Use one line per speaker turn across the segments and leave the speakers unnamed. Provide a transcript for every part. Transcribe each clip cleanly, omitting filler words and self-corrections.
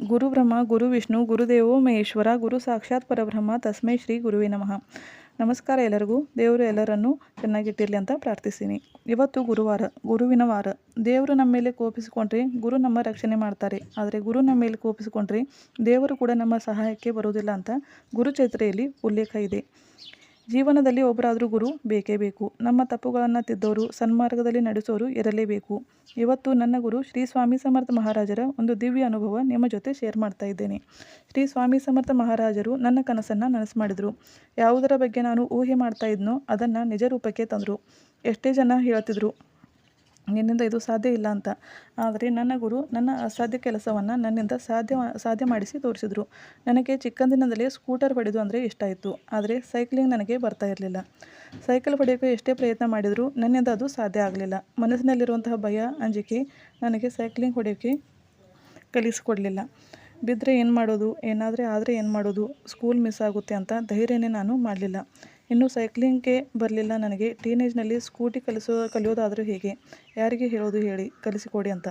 ಗುರು ಬ್ರಹ್ಮ ಗುರು ವಿಷ್ಣು ಗುರುದೇವೋ ಮಹೇಶ್ವರ ಗುರು ಸಾಕ್ಷಾತ್ ಪರಬ್ರಹ್ಮ ತಸ್ಮೈ ಶ್ರೀ ಗುರುವೇ ನಮಃ. ನಮಸ್ಕಾರ ಎಲ್ಲರಿಗೂ. ದೇವರು ಎಲ್ಲರನ್ನೂ ಚೆನ್ನಾಗಿಟ್ಟಿರಲಿ ಅಂತ ಪ್ರಾರ್ಥಿಸ್ತೀನಿ. ಇವತ್ತು ಗುರುವಾರ, ಗುರುವಿನ ವಾರ. ದೇವರು ನಮ್ಮ ಮೇಲೆ ಕೋಪಿಸಿಕೊಂಡ್ರೆ ಗುರು ನಮ್ಮ ರಕ್ಷಣೆ ಮಾಡ್ತಾರೆ. ಆದರೆ ಗುರು ನಮ್ಮ ಮೇಲೆ ಕೋಪಿಸಿಕೊಂಡ್ರೆ ದೇವರು ಕೂಡ ನಮ್ಮ ಸಹಾಯಕ್ಕೆ ಬರುವುದಿಲ್ಲ ಅಂತ ಗುರುಚರಿತ್ರೆಯಲ್ಲಿ ಉಲ್ಲೇಖ ಇದೆ. ಜೀವನದಲ್ಲಿ ಒಬ್ಬರಾದರೂ ಗುರು ಬೇಕೇ ಬೇಕು. ನಮ್ಮ ತಪ್ಪುಗಳನ್ನು ತಿದ್ದೋರು, ಸನ್ಮಾರ್ಗದಲ್ಲಿ ನಡೆಸೋರು ಇರಲೇಬೇಕು. ಇವತ್ತು ನನ್ನ ಗುರು ಶ್ರೀ ಸ್ವಾಮಿ ಸಮರ್ಥ ಮಹಾರಾಜರ ಒಂದು ದಿವ್ಯ ಅನುಭವ ನಿಮ್ಮ ಜೊತೆ ಶೇರ್ ಮಾಡ್ತಾ ಇದ್ದೇನೆ. ಶ್ರೀ ಸ್ವಾಮಿ ಸಮರ್ಥ ಮಹಾರಾಜರು ನನ್ನ ಕನಸನ್ನು ನನಸು ಮಾಡಿದರು. ಯಾವುದರ ಬಗ್ಗೆ ನಾನು ಊಹೆ ಮಾಡ್ತಾ ಇದ್ನೋ ಅದನ್ನು ನಿಜ ರೂಪಕ್ಕೆ ತಂದರು. ಎಷ್ಟೇ ಜನ ಹೇಳ್ತಿದ್ರು ನಿನ್ನಿಂದ ಇದು ಸಾಧ್ಯ ಇಲ್ಲ ಅಂತ. ಆದರೆ ನನ್ನ ಗುರು ನನ್ನ ಅಸಾಧ್ಯ ಕೆಲಸವನ್ನು ನನ್ನಿಂದ ಸಾಧ್ಯ ಮಾಡಿಸಿ ತೋರಿಸಿದರು. ನನಗೆ ಚಿಕ್ಕಂದಿನಿಂದಲೇ ಸ್ಕೂಟರ್ ಹೊಡೆದು ಅಂದರೆ ಇಷ್ಟ ಇತ್ತು. ಆದರೆ ಸೈಕ್ಲಿಂಗ್ ನನಗೆ ಬರ್ತಾ ಇರಲಿಲ್ಲ. ಸೈಕಲ್ ಹೊಡೆಯೋಕ್ಕೆ ಎಷ್ಟೇ ಪ್ರಯತ್ನ ಮಾಡಿದರೂ ನನ್ನಿಂದ ಅದು ಸಾಧ್ಯ ಆಗಲಿಲ್ಲ. ಮನಸ್ಸಿನಲ್ಲಿರುವಂತಹ ಭಯ, ಅಂಜಿಕೆ ನನಗೆ ಸೈಕ್ಲಿಂಗ್ ಹೊಡೆಯೋಕ್ಕೆ ಕಲಿಸಿಕೊಡಲಿಲ್ಲ. ಬಿದ್ದರೆ ಏನು ಮಾಡೋದು, ಏನಾದರೆ ಆದರೆ ಏನು ಮಾಡೋದು, ಸ್ಕೂಲ್ ಮಿಸ್ ಆಗುತ್ತೆ ಅಂತ ಧೈರ್ಯನೇ ನಾನು ಮಾಡಲಿಲ್ಲ. ಇನ್ನು ಸೈಕ್ಲಿಂಗ್ಗೆ ಬರಲಿಲ್ಲ ನನಗೆ. ಟೀನೇಜ್ನಲ್ಲಿ ಸ್ಕೂಟಿ ಕಲಿಯೋದಾದರೂ ಹೇಗೆ, ಯಾರಿಗೆ ಹೇಳೋದು ಹೇಳಿ ಕಲಿಸಿಕೊಡಿ ಅಂತ.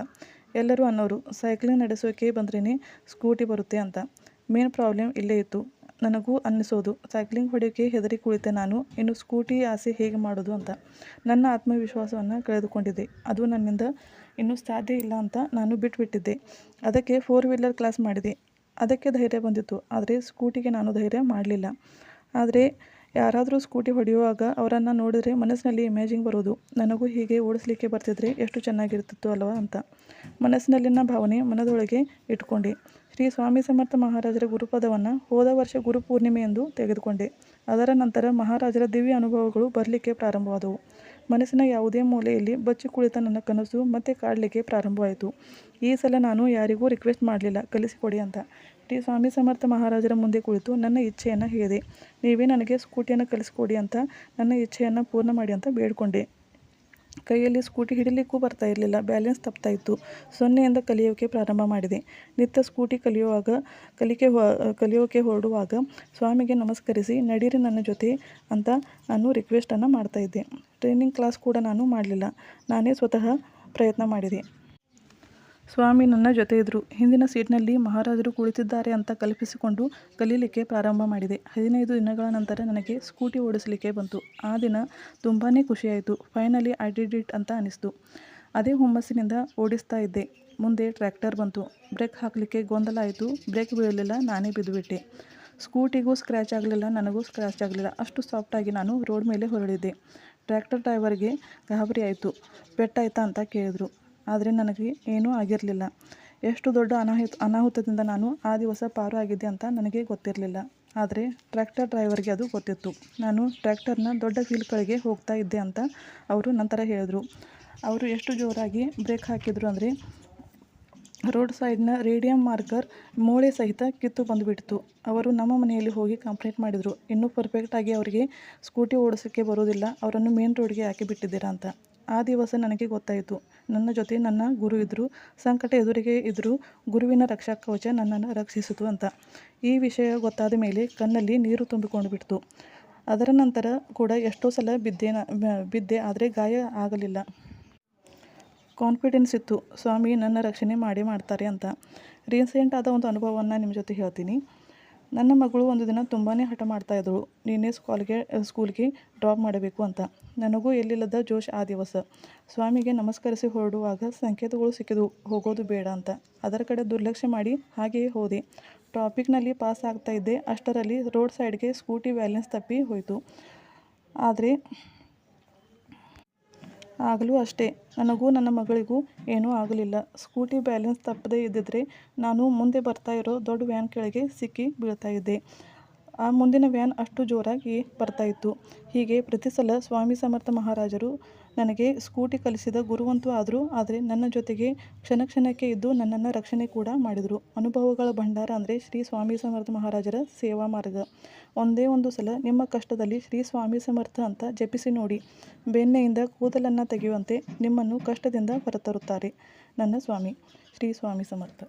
ಎಲ್ಲರೂ ಅನ್ನೋರು ಸೈಕ್ಲಿಂಗ್ ನಡೆಸೋಕೆ ಬಂದ್ರೇ ಸ್ಕೂಟಿ ಬರುತ್ತೆ ಅಂತ. ಮೇನ್ ಪ್ರಾಬ್ಲಮ್ ಇಲ್ಲೇ ಇತ್ತು. ನನಗೂ ಅನ್ನಿಸೋದು ಸೈಕ್ಲಿಂಗ್ ಹೊಡೆಯೋಕ್ಕೆ ಹೆದರಿ ಕುಳಿತೆ ನಾನು. ಇನ್ನು ಸ್ಕೂಟಿ ಆಸೆ ಹೇಗೆ ಮಾಡೋದು ಅಂತ ನನ್ನ ಆತ್ಮವಿಶ್ವಾಸವನ್ನು ಕಳೆದುಕೊಂಡಿದ್ದೆ. ಅದು ನನ್ನಿಂದ ಇನ್ನೂ ಸಾಧ್ಯ ಇಲ್ಲ ಅಂತ ನಾನು ಬಿಟ್ಟುಬಿಟ್ಟಿದ್ದೆ. ಅದಕ್ಕೆ 4 ವೀಲರ್ ಕ್ಲಾಸ್ ಮಾಡಿದೆ. ಅದಕ್ಕೆ ಧೈರ್ಯ ಬಂದಿತ್ತು. ಆದರೆ ಸ್ಕೂಟಿಗೆ ನಾನು ಧೈರ್ಯ ಮಾಡಲಿಲ್ಲ. ಆದರೆ ಯಾರಾದರೂ ಸ್ಕೂಟಿ ಹೊಡೆಯುವಾಗ ಅವರನ್ನು ನೋಡಿದರೆ ಮನಸ್ಸಿನಲ್ಲಿ ಇಮ್ಯಾಜಿನ್ ಬರೋದು, ನನಗೂ ಹೀಗೆ ಓಡಿಸ್ಲಿಕ್ಕೆ ಬರ್ತಿದ್ರೆ ಎಷ್ಟು ಚೆನ್ನಾಗಿರ್ತಿತ್ತು ಅಲ್ವಾ ಅಂತ. ಮನಸ್ಸಿನಲ್ಲಿನ ಭಾವನೆ ಮನದೊಳಗೆ ಇಟ್ಕೊಂಡೆ. ಶ್ರೀ ಸ್ವಾಮಿ ಸಮರ್ಥ ಮಹಾರಾಜರ ಗುರುಪದವನ್ನು ಹೋದ ವರ್ಷ ಗುರುಪೂರ್ಣಿಮೆ ಎಂದು ತೆಗೆದುಕೊಂಡೆ. ಅದರ ನಂತರ ಮಹಾರಾಜರ ದಿವ್ಯ ಅನುಭವಗಳು ಬರಲಿಕ್ಕೆ ಪ್ರಾರಂಭವಾದವು. ಮನಸ್ಸಿನ ಯಾವುದೇ ಮೂಲೆಯಲ್ಲಿ ಬಚ್ಚಿ ಕುಳಿತ ನನ್ನ ಕನಸು ಮತ್ತೆ ಕಾಡಲಿಕ್ಕೆ ಪ್ರಾರಂಭವಾಯಿತು. ಈ ಸಲ ನಾನು ಯಾರಿಗೂ ರಿಕ್ವೆಸ್ಟ್ ಮಾಡಲಿಲ್ಲ ಕಲಿಸಿಕೊಡಿ ಅಂತ. ಶ್ರೀ ಸ್ವಾಮಿ ಸಮರ್ಥ ಮಹಾರಾಜರ ಮುಂದೆ ಕುಳಿತು ನನ್ನ ಇಚ್ಛೆಯನ್ನು ಹೇಳಿದೆ. ನೀವೇ ನನಗೆ ಸ್ಕೂಟಿಯನ್ನು ಕಲಿಸ್ಕೊಡಿ ಅಂತ, ನನ್ನ ಇಚ್ಛೆಯನ್ನು ಪೂರ್ಣ ಮಾಡಿ ಅಂತ ಬೇಡ್ಕೊಂಡೆ. ಕೈಯಲ್ಲಿ ಸ್ಕೂಟಿ ಹಿಡಿಲಿಕ್ಕೂ ಬರ್ತಾ ಇರಲಿಲ್ಲ. ಬ್ಯಾಲೆನ್ಸ್ ತಪ್ತಾ ಇತ್ತು. 0ಯಿಂದ ಕಲಿಯೋಕೆ ಪ್ರಾರಂಭ ಮಾಡಿದೆ. ನಿತ್ಯ ಸ್ಕೂಟಿ ಕಲಿಯೋಕೆ ಹೊರಡುವಾಗ ಸ್ವಾಮಿಗೆ ನಮಸ್ಕರಿಸಿ ನಡೀರಿ ನನ್ನ ಜೊತೆ ಅಂತ ನಾನು ರಿಕ್ವೆಸ್ಟನ್ನು ಮಾಡ್ತಾಯಿದ್ದೆ. ಟ್ರೈನಿಂಗ್ ಕ್ಲಾಸ್ ಕೂಡ ನಾನು ಮಾಡಲಿಲ್ಲ. ನಾನೇ ಸ್ವತಃ ಪ್ರಯತ್ನ ಮಾಡಿದೆ. ಸ್ವಾಮಿ ನನ್ನ ಜೊತೆ ಇದ್ದರು. ಹಿಂದಿನ ಸೀಟ್ನಲ್ಲಿ ಮಹಾರಾಜರು ಕುಳಿತಿದ್ದಾರೆ ಅಂತ ಕಲ್ಪಿಸಿಕೊಂಡು ಕಲೀಲಿಕ್ಕೆ ಪ್ರಾರಂಭ ಮಾಡಿದೆ. 15 ದಿನಗಳ ನಂತರ ನನಗೆ ಸ್ಕೂಟಿ ಓಡಿಸಲಿಕ್ಕೆ ಬಂತು. ಆ ದಿನ ತುಂಬಾ ಖುಷಿಯಾಯಿತು. ಫೈನಲಿ ಐ ಡಿಡ್ ಇಟ್ ಅಂತ ಅನಿಸ್ತು. ಅದೇ ಹುಮ್ಮಸ್ಸಿನಿಂದ ಓಡಿಸ್ತಾ ಇದ್ದೆ. ಮುಂದೆ ಟ್ರ್ಯಾಕ್ಟರ್ ಬಂತು. ಬ್ರೇಕ್ ಹಾಕಲಿಕ್ಕೆ ಗೊಂದಲ ಆಯಿತು. ಬ್ರೇಕ್ ಬೀಳಲಿಲ್ಲ. ನಾನೇ ಬಿದ್ದುಬಿಟ್ಟೆ. ಸ್ಕೂಟಿಗೂ ಸ್ಕ್ರ್ಯಾಚ್ ಆಗಲಿಲ್ಲ, ನನಗೂ ಸ್ಕ್ರ್ಯಾಚ್ ಆಗಲಿಲ್ಲ. ಅಷ್ಟು ಸಾಫ್ಟಾಗಿ ನಾನು ರೋಡ್ ಮೇಲೆ ಹೊರಳಿದ್ದೆ. ಟ್ರ್ಯಾಕ್ಟರ್ ಡ್ರೈವರ್ಗೆ ಗಾಬರಿ ಆಯಿತು. ಪೆಟ್ಟಾಯ್ತಾ ಅಂತ ಕೇಳಿದ್ರು. ಆದರೆ ನನಗೆ ಏನೂ ಆಗಿರಲಿಲ್ಲ. ಎಷ್ಟು ದೊಡ್ಡ ಅನಾಹುತದಿಂದ ನಾನು ಆ ದಿವಸ ಪಾರು ಆಗಿದ್ದೆ ಅಂತ ನನಗೆ ಗೊತ್ತಿರಲಿಲ್ಲ. ಆದರೆ ಟ್ರ್ಯಾಕ್ಟರ್ ಡ್ರೈವರ್ಗೆ ಅದು ಗೊತ್ತಿತ್ತು. ನಾನು ಟ್ರ್ಯಾಕ್ಟರ್ನ ದೊಡ್ಡ ವೀಲ್ ಕೆಳಗೆ ಹೋಗ್ತಾ ಇದ್ದೆ ಅಂತ ಅವರು ನಂತರ ಹೇಳಿದ್ರು. ಅವರು ಎಷ್ಟು ಜೋರಾಗಿ ಬ್ರೇಕ್ ಹಾಕಿದ್ರು ಅಂದರೆ ರೋಡ್ ಸೈಡ್ನ ರೇಡಿಯಂ ಮಾರ್ಕರ್ ಮೂಳೆ ಸಹಿತ ಕಿತ್ತು ಬಂದುಬಿಡ್ತು. ಅವರು ನಮ್ಮ ಮನೆಯಲ್ಲಿ ಹೋಗಿ ಕಂಪ್ಲೇಂಟ್ ಮಾಡಿದರು. ಇನ್ನೂ ಪರ್ಫೆಕ್ಟಾಗಿ ಅವರಿಗೆ ಸ್ಕೂಟಿ ಓಡಿಸೋಕ್ಕೆ ಬರೋದಿಲ್ಲ, ಅವರನ್ನು ಮೇನ್ ರೋಡ್ಗೆ ಹಾಕಿ ಬಿಟ್ಟಿದ್ದೀರಾ ಅಂತ. ಆ ದಿವಸ ನನಗೆ ಗೊತ್ತಾಯಿತು, ನನ್ನ ಜೊತೆ ನನ್ನ ಗುರು ಇದ್ದರು. ಸಂಕಟ ಎದುರಿಗೆ ಇದ್ದರೂ ಗುರುವಿನ ರಕ್ಷಾ ಕವಚ ನನ್ನನ್ನು ರಕ್ಷಿಸಿತು ಅಂತ. ಈ ವಿಷಯ ಗೊತ್ತಾದ ಮೇಲೆ ಕಣ್ಣಲ್ಲಿ ನೀರು ತುಂಬಿಕೊಂಡು ಬಿಡ್ತು. ಅದರ ನಂತರ ಕೂಡ ಎಷ್ಟೋ ಸಲ ಬಿದ್ದೆ ಆದರೆ ಗಾಯ ಆಗಲಿಲ್ಲ. ಕಾನ್ಫಿಡೆನ್ಸ್ ಇತ್ತು, ಸ್ವಾಮಿ ನನ್ನ ರಕ್ಷಣೆ ಮಾಡ್ತಾರೆ ಅಂತ. ರೀಸೆಂಟ್ ಆದ ಒಂದು ಅನುಭವವನ್ನು ನಿಮ್ಮ ಜೊತೆ ಹೇಳ್ತೀನಿ. ನನ್ನ ಮಗಳು ಒಂದು ದಿನ ತುಂಬಾ ಹಠ ಮಾಡ್ತಾಯಿದ್ದಳು. ನೀನೇ ಸ್ಕೂಲ್ಗೆ ಡ್ರಾಪ್ ಮಾಡಬೇಕು ಅಂತ. ನನಗೂ ಎಲ್ಲಿಲ್ಲದ ಜೋಶ್ ಆ ದಿವಸ. ಸ್ವಾಮಿಗೆ ನಮಸ್ಕರಿಸಿ ಹೊರಡುವಾಗ ಸಂಕೇತಗಳು ಸಿಕ್ಕಿದ್ವು, ಹೋಗೋದು ಬೇಡ ಅಂತ. ಅದರ ಕಡೆ ದುರ್ಲಕ್ಷ್ಯ ಮಾಡಿ ಹಾಗೆಯೇ ಹೋದೆ. ಟ್ರಾಫಿಕ್ನಲ್ಲಿ ಪಾಸ್ ಆಗ್ತಾ ಇದ್ದೆ. ಅಷ್ಟರಲ್ಲಿ ರೋಡ್ ಸೈಡ್ಗೆ ಸ್ಕೂಟಿ ಬ್ಯಾಲೆನ್ಸ್ ತಪ್ಪಿ ಹೋಯಿತು. ಆದರೆ ಆಗಲೂ ಅಷ್ಟೇ, ನನಗೂ ನನ್ನ ಮಗಳಿಗೂ ಏನೂ ಆಗಲಿಲ್ಲ. ಸ್ಕೂಟಿ ಬ್ಯಾಲೆನ್ಸ್ ತಪ್ಪದೇ ಇದ್ದಿದ್ರೆ ನಾನು ಮುಂದೆ ಬರ್ತಾ ಇರೋ ದೊಡ್ಡ ವ್ಯಾನ್ ಕೆಳಗೆ ಸಿಕ್ಕಿ ಬೀಳ್ತಾ ಇದ್ದೆ. ಆ ಮುಂದಿನ ವ್ಯಾನ್ ಅಷ್ಟು ಜೋರಾಗಿ ಬರ್ತಾಯಿತ್ತು. ಹೀಗೆ ಪ್ರತಿ ಸಲ ಸ್ವಾಮಿ ಸಮರ್ಥ ಮಹಾರಾಜರು ನನಗೆ ಸ್ಕೂಟಿ ಕಲಿಸಿದ ಗುರುವಂತೂ ಆದರು. ಆದರೆ ನನ್ನ ಜೊತೆಗೆ ಕ್ಷಣ ಕ್ಷಣಕ್ಕೆ ಇದ್ದು ನನ್ನನ್ನು ರಕ್ಷಣೆ ಕೂಡ ಮಾಡಿದರು. ಅನುಭವಗಳ ಭಂಡಾರ ಅಂದರೆ ಶ್ರೀ ಸ್ವಾಮಿ ಸಮರ್ಥ ಮಹಾರಾಜರ ಸೇವಾ ಮಾರ್ಗ. ಒಂದೇ ಒಂದು ಸಲ ನಿಮ್ಮ ಕಷ್ಟದಲ್ಲಿ ಶ್ರೀ ಸ್ವಾಮಿ ಸಮರ್ಥ ಅಂತ ಜಪಿಸಿ ನೋಡಿ. ಬೆಣ್ಣೆಯಿಂದ ಕೂದಲನ್ನು ತೆಗೆಯುವಂತೆ ನಿಮ್ಮನ್ನು ಕಷ್ಟದಿಂದ ಹೊರತರುತ್ತಾರೆ ನನ್ನ ಸ್ವಾಮಿ ಶ್ರೀ ಸ್ವಾಮಿ ಸಮರ್ಥ.